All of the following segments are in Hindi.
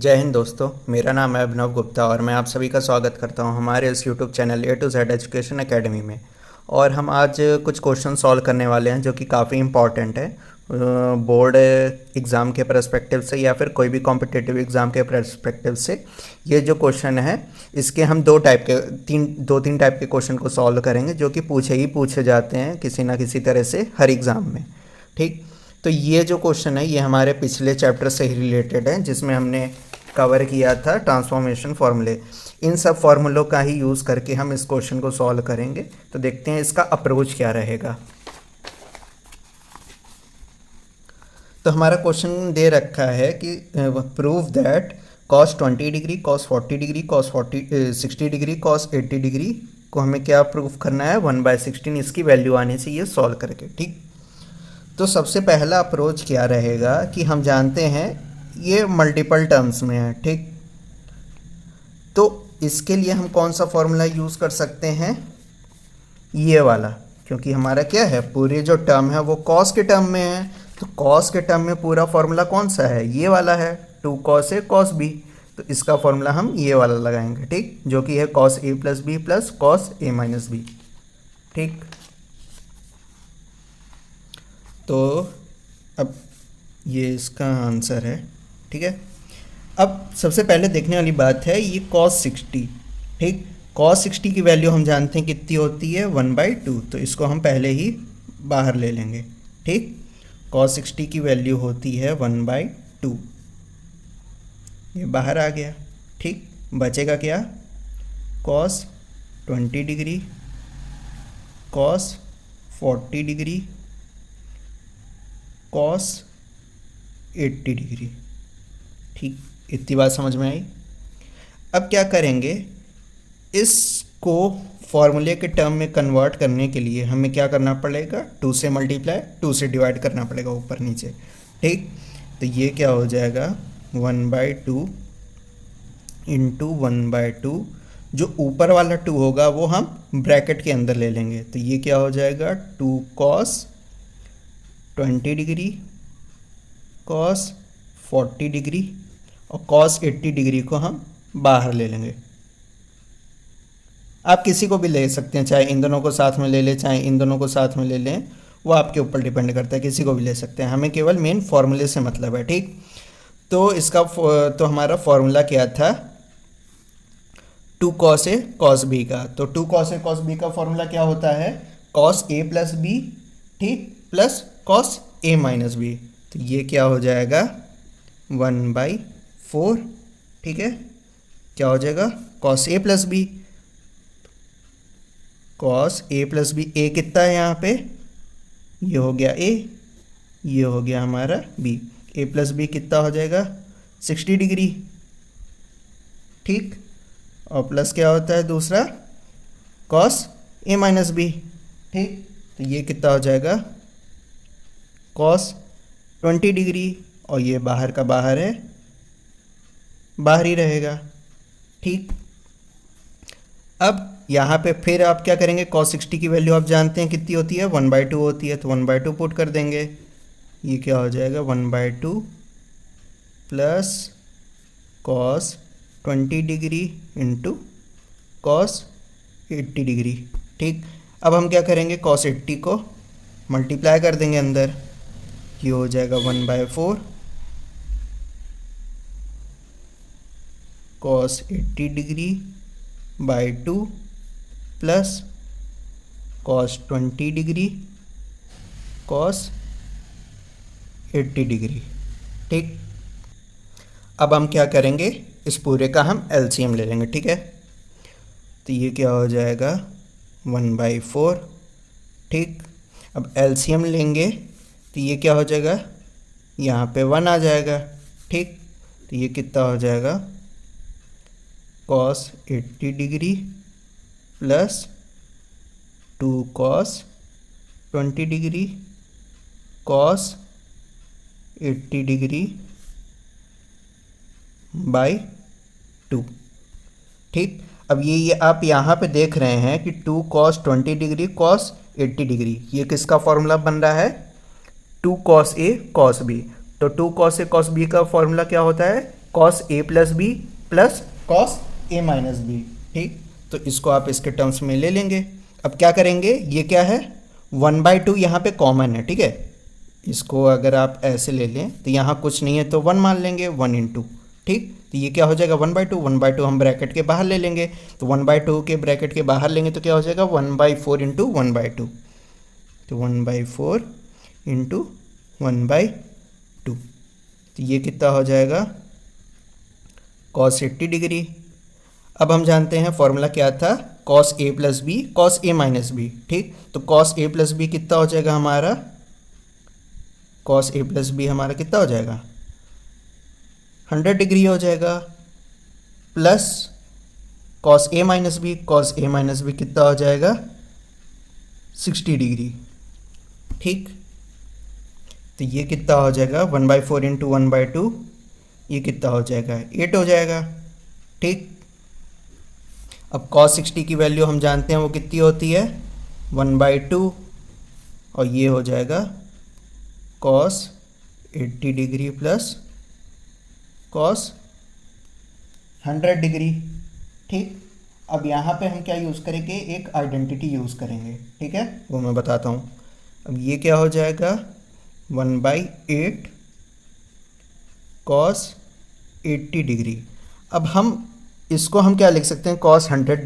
जय हिंद दोस्तों, मेरा नाम है अभिनव गुप्ता और मैं आप सभी का स्वागत करता हूं हमारे इस YouTube channel A to Z education academy में। और हम आज कुछ क्वेश्चन सॉल्व करने वाले हैं जो कि काफ़ी इम्पॉर्टेंट है बोर्ड एग्ज़ाम के पर्सपेक्टिव से या फिर कोई भी कॉम्पिटिटिव एग्ज़ाम के पर्सपेक्टिव से। ये जो क्वेश्चन है इसके हम दो तीन टाइप के क्वेश्चन को सॉल्व करेंगे जो कि पूछे जाते हैं किसी ना किसी तरह से हर एग्ज़ाम में। ठीक, तो ये जो क्वेश्चन है ये हमारे पिछले चैप्टर से ही रिलेटेड है जिसमें हमने कवर किया था ट्रांसफॉर्मेशन फार्मूले। इन सब फार्मूलों का ही यूज़ करके हम इस क्वेश्चन को सॉल्व करेंगे। तो देखते हैं इसका अप्रोच क्या रहेगा। तो हमारा क्वेश्चन दे रखा है कि prove that cos 20 degree, cos 40 degree, cos 60 degree, cos 80 degree को हमें क्या प्रूव करना है 1/16 इसकी वैल्यू आने से ये सॉल्व करके। ठीक, तो सबसे पहला अप्रोच क्या रहेगा कि हम जानते हैं ये मल्टीपल टर्म्स में है। ठीक, तो इसके लिए हम कौन सा फॉर्मूला यूज़ कर सकते हैं, ये वाला, क्योंकि हमारा क्या है पूरे जो टर्म है वो कॉस के टर्म में है। तो कॉस के टर्म में पूरा फॉर्मूला कौन सा है, ये वाला है, 2 cos A cos B। तो इसका फॉर्मूला हम ये वाला लगाएंगे। ठीक, जो कि है cos A + B + cos A - B। ठीक, तो अब ये इसका आंसर है। ठीक है, अब सबसे पहले देखने वाली बात है ये cos 60। ठीक, cos 60 की वैल्यू हम जानते हैं कितनी होती है 1/2। तो इसको हम पहले ही बाहर ले लेंगे। ठीक, cos 60 की वैल्यू होती है 1/2, ये बाहर आ गया। ठीक, बचेगा क्या, cos 20 degree, cos 40 degree, cos 80 degree. ठीक, इतनी बात समझ में आई। अब क्या करेंगे, इसको फॉर्मूले के टर्म में कन्वर्ट करने के लिए हमें क्या करना पड़ेगा, 2 से मल्टीप्लाई, 2 से डिवाइड करना पड़ेगा ऊपर नीचे। ठीक, तो ये क्या हो जाएगा 1/2 इंटू 1/2। जो ऊपर वाला 2 होगा वो हम ब्रैकेट के अंदर ले लेंगे। तो ये क्या हो जाएगा 2 cos 20 डिग्री, cos 40 डिग्री और cos 80 डिग्री को हम बाहर ले लेंगे। आप किसी को भी ले सकते हैं, चाहे इन दोनों को साथ में ले लें चाहे इन दोनों को साथ में ले लें, वो आपके ऊपर डिपेंड करता है, किसी को भी ले सकते हैं। हमें केवल मेन फॉर्मूले से मतलब है। ठीक, तो इसका तो हमारा फॉर्मूला क्या था 2 cos A cos B का। तो 2 cos A cos B का फॉर्मूला क्या होता है cos A + B, ठीक, प्लस cos A - B। तो ये क्या हो जाएगा 1/4। ठीक है, क्या हो जाएगा cos A + B, cos A + B। A कितना है यहाँ पे, ये हो गया A, ये हो गया हमारा B। A + B कितना हो जाएगा 60 डिग्री। ठीक, और प्लस क्या होता है दूसरा cos A - B। ठीक, तो ये कितना हो जाएगा cos 20 डिग्री, और ये बाहर का बाहर है, बाहर ही रहेगा। ठीक, अब यहाँ पे फिर आप क्या करेंगे, cos 60 की वैल्यू आप जानते हैं कितनी होती है 1/2 होती है। तो 1/2 पुट कर देंगे। ये क्या हो जाएगा 1/2 plus cos 20 degree into cos 80 degree. ठीक, अब हम क्या करेंगे cos 80 को मल्टीप्लाई कर देंगे अंदर। ये हो जाएगा 1/4 cos 80 degree by 2 plus cos 20 degree cos 80 degree. ठीक, अब हम क्या करेंगे, इस पूरे का हम एलसीएम ले लेंगे। ठीक है, तो ये क्या हो जाएगा 1/4। ठीक, अब एलसीएम लेंगे तो ये क्या हो जाएगा, यहाँ पे 1 आ जाएगा। ठीक, तो ये कितना हो जाएगा cos 80 degree plus 2 cos 20 degree cos 80 degree by 2। ठीक, अब ये आप यहाँ पे देख रहे हैं कि 2 cos 20 डिग्री cos 80 डिग्री, ये किसका फॉर्मूला बन रहा है 2 cos A cos B। तो 2 cos A cos B का फॉर्मूला क्या होता है cos A plus B plus cos A minus B, ठीक। तो इसको आप इसके टर्म्स में ले लेंगे। अब क्या करेंगे, ये क्या है 1/2 यहाँ पे कॉमन है, ठीक है। इसको अगर आप ऐसे ले लें तो यहाँ कुछ नहीं है तो 1 मान लेंगे, 1 इंटू, ठीक। तो ये क्या हो जाएगा 1/2 हम ब्रैकेट के बाहर ले लेंगे, तो 1/2 के ब्रैकेट के बाहर लेंगे तो क्या हो जाएगा 1/4 इंटू 1/2, तो 1/4 इंटू 1/2, तो ये कितना हो जाएगा cos 80 डिग्री। अब हम जानते हैं फॉर्मूला क्या था, cos a plus B cos a minus B, ठीक। तो cos a प्लस बी कितना हो जाएगा हमारा, cos a प्लस बी हमारा कितना हो जाएगा 100 डिग्री हो जाएगा, plus cos a minus B कितना हो जाएगा 60 डिग्री, ठीक। तो ये कितना हो जाएगा 1/4 इंटू 1/2, ये कितना हो जाएगा 8 हो जाएगा, ठीक। अब cos 60 की वैल्यू हम जानते हैं वो कितनी होती है 1/2, और ये हो जाएगा cos 80 degree plus cos 100 degree, ठीक। अब यहाँ पे हम क्या यूज़ करेंगे, एक आइडेंटिटी यूज़ करेंगे, ठीक है, वो मैं बताता हूँ। अब ये क्या हो जाएगा 1/8 cos 80 डिग्री। अब हम इसको हम क्या लिख सकते हैं, cos 100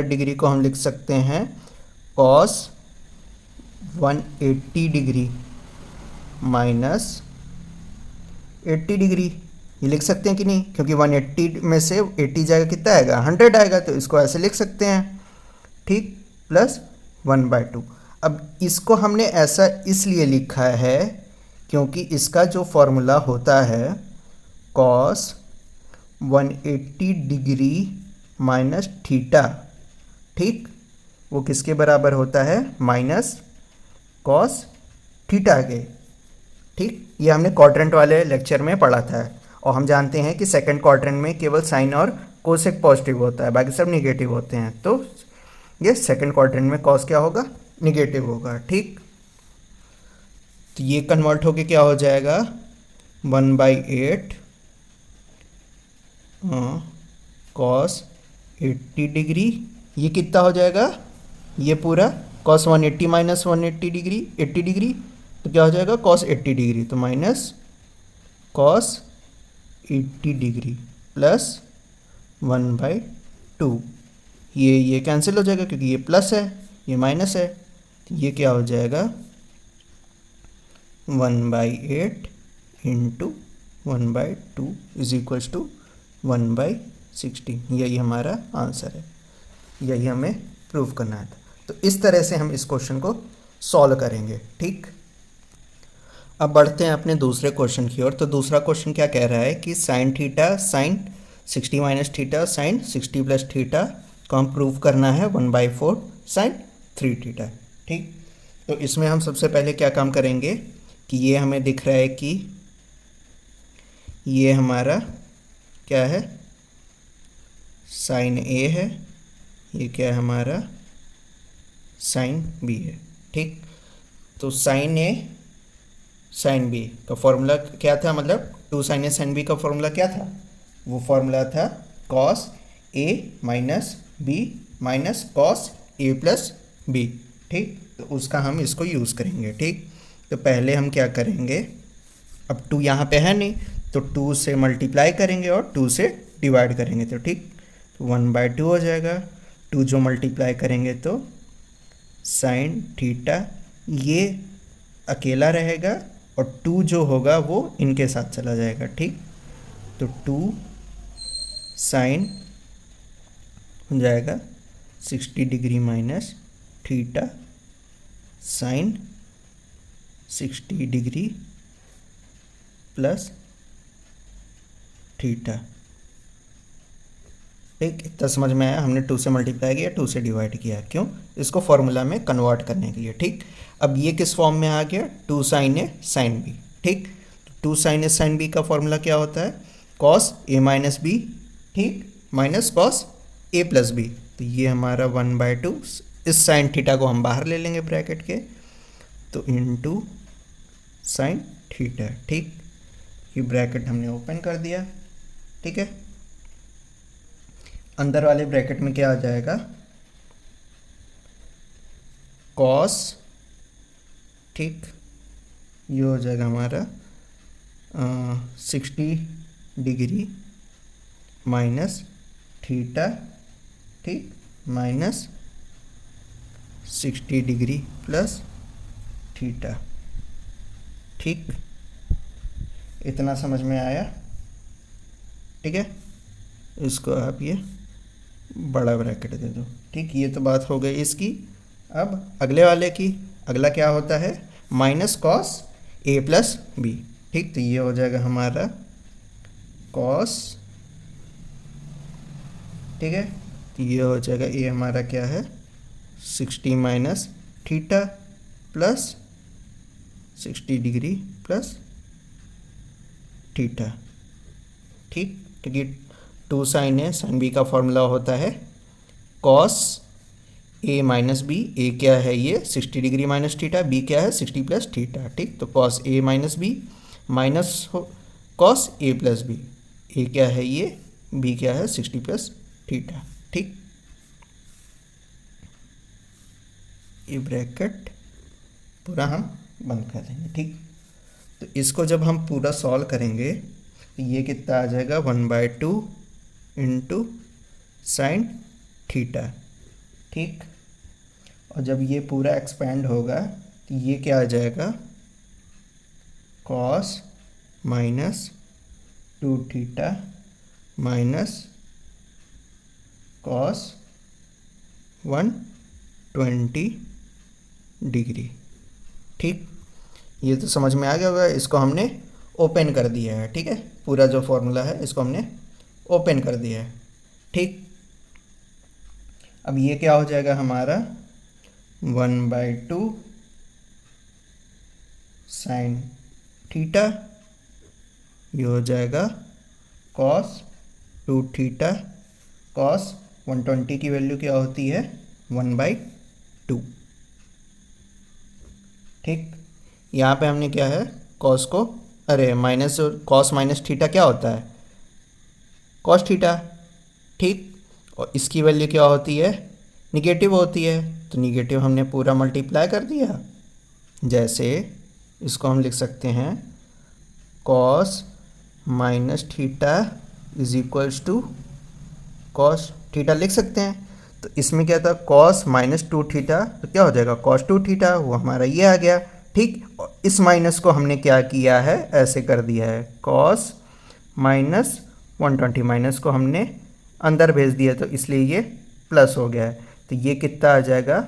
डिग्री को हम लिख सकते हैं cos 180 डिग्री माइनस 80 डिग्री, ये लिख सकते हैं कि नहीं, क्योंकि 180 में से 80 जाएगा कितना आएगा 100 आएगा, तो इसको ऐसे लिख सकते हैं, ठीक, प्लस 1/2। अब इसको हमने ऐसा इसलिए लिखा है क्योंकि इसका जो फॉर्मूला होता है cos 180 डिग्री माइनस थीटा, ठीक, वो किसके बराबर होता है माइनस cos थीटा के, ठीक। ये हमने क्वाड्रेंट वाले लेक्चर में पढ़ा था, और हम जानते हैं कि सेकंड क्वाड्रेंट में केवल साइन और कोसेक पॉजिटिव होता है, बाकी सब निगेटिव होते हैं, तो ये सेकंड क्वाड्रेंट में cos क्या होगा निगेटिव होगा, ठीक। तो ये कन्वर्ट होके क्या हो जाएगा 1/8 cos 80 डिग्री, ये कितना हो जाएगा, ये पूरा cos 180 माइनस 180 डिग्री 80 डिग्री, तो क्या हो जाएगा cos 80 डिग्री, तो माइनस cos 80 डिग्री प्लस 1/2, ये कैंसिल हो जाएगा क्योंकि ये प्लस है ये माइनस है, तो ये क्या हो जाएगा 1/8 इंटू 1/2 इज इक्वल्स टू 1/60। यही हमारा आंसर है, यही हमें प्रूव करना है। तो इस तरह से हम इस क्वेश्चन को सॉल्व करेंगे, ठीक। अब बढ़ते हैं अपने दूसरे क्वेश्चन की ओर। तो दूसरा क्वेश्चन क्या कह रहा है कि sine theta sine 60 minus theta sine 60 plus theta को हम प्रूव करना है 1/4 साइन 3 थीटा, ठीक। तो इसमें हम सबसे पहले क्या काम करेंगे कि ये हमें दिख रहा है कि ये हमारा क्या है साइन ए है, ये क्या है हमारा साइन बी है, ठीक। तो साइन ए साइन बी का फॉर्मूला क्या था, मतलब 2 sin a sin b का फॉर्मूला क्या था, वो फॉर्मूला था cos a minus B minus cos a plus B, ठीक। तो उसका हम इसको यूज़ करेंगे, ठीक। तो पहले हम क्या करेंगे, अब 2 यहाँ पे है नहीं तो 2 से मल्टीप्लाई करेंगे और 2 से डिवाइड करेंगे, तो ठीक, तो 1/2 हो जाएगा। 2 जो मल्टीप्लाई करेंगे तो साइन थीटा ये अकेला रहेगा और 2 जो होगा वो इनके साथ चला जाएगा, ठीक। तो 2 साइन हो जाएगा 60 degree minus theta sine 60 degree plus theta, ठीक। इतना समझ में आया, हमने 2 से मल्टीप्लाई किया 2 से डिवाइड किया, क्यों, इसको फॉर्मूला में कन्वर्ट करने के लिए, ठीक। अब ये किस फॉर्म में आ गया 2 sin a sin b, ठीक। 2 sin a sin b का फॉर्मूला क्या होता है cos a माइनस बी, ठीक, minus cos a plus B. तो ये हमारा 1/2, इस साइन थीटा को हम बाहर ले लेंगे ब्रैकेट के, तो इनटू साइन थीटा, ठीक। ये ब्रैकेट हमने ओपन कर दिया, ठीक है। अंदर वाले ब्रैकेट में क्या आ जाएगा, कॉस, ठीक, ये हो जाएगा हमारा 60 डिग्री माइनस थीटा, ठीक, माइनस 60 डिग्री प्लस थीटा, ठीक। इतना समझ में आया, ठीक है। इसको आप ये बड़ा ब्रैकेट दे दो, ठीक। ये तो बात हो गई इसकी। अब अगले वाले की, अगला क्या होता है, minus cos A plus B, ठीक। तो ये हो जाएगा हमारा कॉस, ठीक है। तो ये हो जाएगा, ये हमारा क्या है, 60 minus theta plus 60 degree plus theta, ठीक। क्योंकि 2 साइन है, साइन बी का फॉर्मूला होता है कॉस ए माइनस बी। ए क्या है, ये 60 डिग्री माइनस थीटा, बी क्या है 60 प्लस थीटा, ठीक। तो cos A minus B minus cos A plus B. ए क्या है ये, बी क्या है 60 प्लस थीटा, ठीक। ये ब्रैकेट पूरा हम बंद कर देंगे, ठीक। तो इसको जब हम पूरा सॉल्व करेंगे तो ये कितना आ जाएगा, 1/2 इंटू साइन थीटा, ठीक। और जब ये पूरा एक्सपेंड होगा तो ये क्या आ जाएगा, cos minus 2 theta minus cos 120 degree, ठीक। ये तो समझ में आ गया होगा। इसको हमने ओपन कर दिया है, ठीक है। पूरा जो फॉर्मूला है इसको हमने ओपन कर दिया है, ठीक। अब ये क्या हो जाएगा हमारा, 1/2 साइन थीटा, ये हो जाएगा कॉस 2 थीटा, कॉस 120 की वैल्यू क्या होती है, 1/2, ठीक। यहाँ पे हमने क्या है, कॉस को, अरे माइनस, कॉस माइनस थीटा क्या होता है, कॉस थीटा, ठीक। और इसकी वैल्यू क्या होती है, निगेटिव होती है। तो निगेटिव हमने पूरा मल्टीप्लाई कर दिया। जैसे इसको हम लिख सकते हैं cos minus theta is equals to cos theta लिख सकते हैं। तो इसमें क्या था, कॉस माइनस 2 थीटा, तो क्या हो जाएगा कॉस 2 थीटा, वो हमारा ये आ गया, ठीक। और इस माइनस को हमने क्या किया है, ऐसे कर दिया है, कॉस माइनस 120, माइनस को हमने अंदर भेज दिया तो इसलिए ये प्लस हो गया है। तो ये कितना आ जाएगा,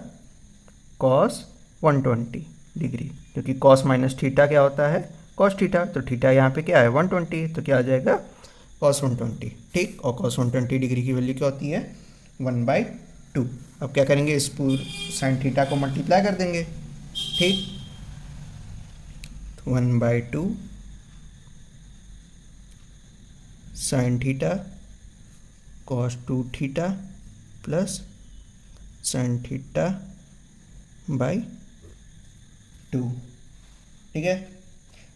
कॉस 120 डिग्री, क्योंकि कॉस माइनस थीटा क्या होता है, कॉस थीटा। तो थीटा यहाँ पे क्या है 120, तो क्या आ जाएगा कॉस 120, ठीक। और कॉस 120 डिग्री की वैल्यू क्या होती है, 1/2। अब क्या करेंगे, इस पूरे साइन थीटा को मल्टीप्लाई कर देंगे, ठीक। 1/2 sine theta cos 2 theta plus sine theta by 2, ठीक है।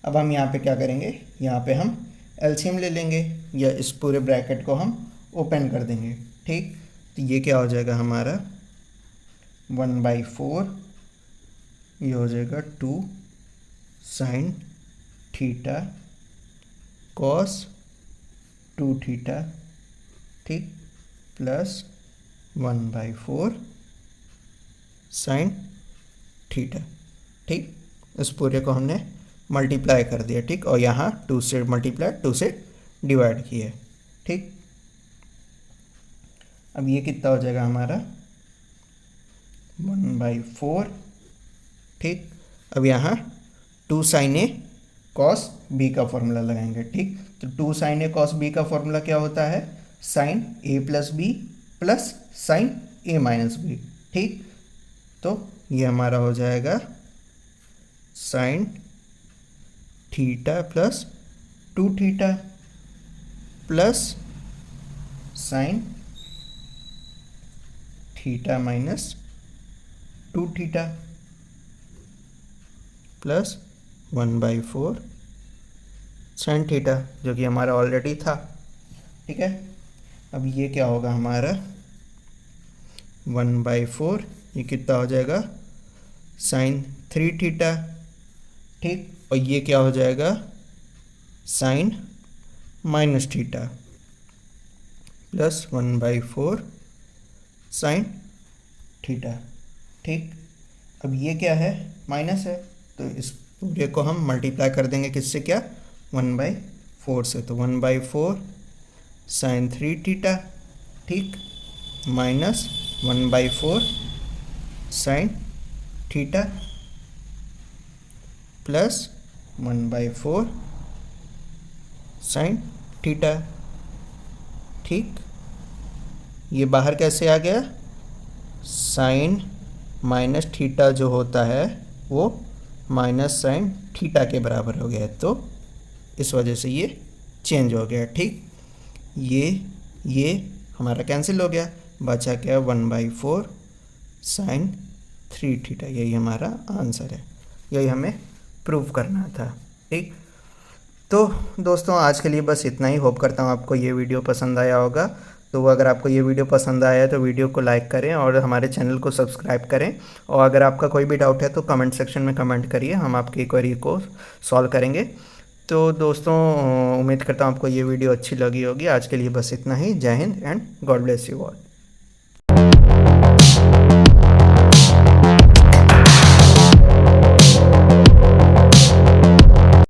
अब हम यहाँ पे क्या करेंगे, यहाँ पे हम एलसीएम ले लेंगे, या इस पूरे ब्रैकेट को हम ओपन कर देंगे, ठीक। तो ये क्या हो जाएगा हमारा, 1/4, ये हो जाएगा 2 साइन थीटा कॉस 2 थीटा, ठीक, प्लस 1/4 साइन थीटा, ठीक। इस पूरे को हमने मल्टीप्लाई कर दिया, ठीक। और यहाँ 2 से मल्टीप्लाई, 2 से डिवाइड किया, ठीक। अब ये कितना हो जाएगा हमारा, 1/4, ठीक। अब यहाँ 2 साइन ए कॉस बी का फॉर्मूला लगाएंगे, ठीक। तो 2 साइन ए कॉस बी का फॉर्मूला क्या होता है, साइन ए प्लस बी प्लस साइन ए माइनस बी, ठीक। तो ये हमारा हो जाएगा sine theta plus 2 theta plus sine theta minus 2 theta plus 1/4 sine theta, जो कि हमारा ऑलरेडी था। ठीक है, अब ये क्या होगा हमारा 1/4, ये कितना हो जाएगा साइन 3 थीटा। ठीक, और ये क्या हो जाएगा sine minus theta plus 1/4 sine theta. ठीक, अब ये क्या है माइनस है, तो इस पूरे को हम मल्टीप्लाई कर देंगे किससे, क्या 1/4 से, तो 1/4 साइन 3 थीटा। ठीक, minus 1/4 sine theta plus 1/4 sine theta. ठीक, ये बाहर कैसे आ गया, साइन माइनस थीटा जो होता है वो माइनस साइन थीटा के बराबर हो गया है, तो इस वजह से ये चेंज हो गया। ठीक, ये हमारा कैंसिल हो गया, बचा क्या 1/4 साइन 3 थीटा। यही हमारा आंसर है, यही हमें प्रूव करना था। ठीक, तो दोस्तों आज के लिए बस इतना ही। होप करता हूँ आपको ये वीडियो पसंद आया होगा। तो अगर आपको ये वीडियो पसंद आया है तो वीडियो को लाइक करें और हमारे चैनल को सब्सक्राइब करें। और अगर आपका कोई भी डाउट है तो कमेंट सेक्शन में कमेंट करिए, हम आपकी क्वेरी को सॉल्व करेंगे। तो दोस्तों उम्मीद करता हूँ आपको ये वीडियो अच्छी लगी होगी। आज के लिए बस इतना ही। जय Hind and God bless you all.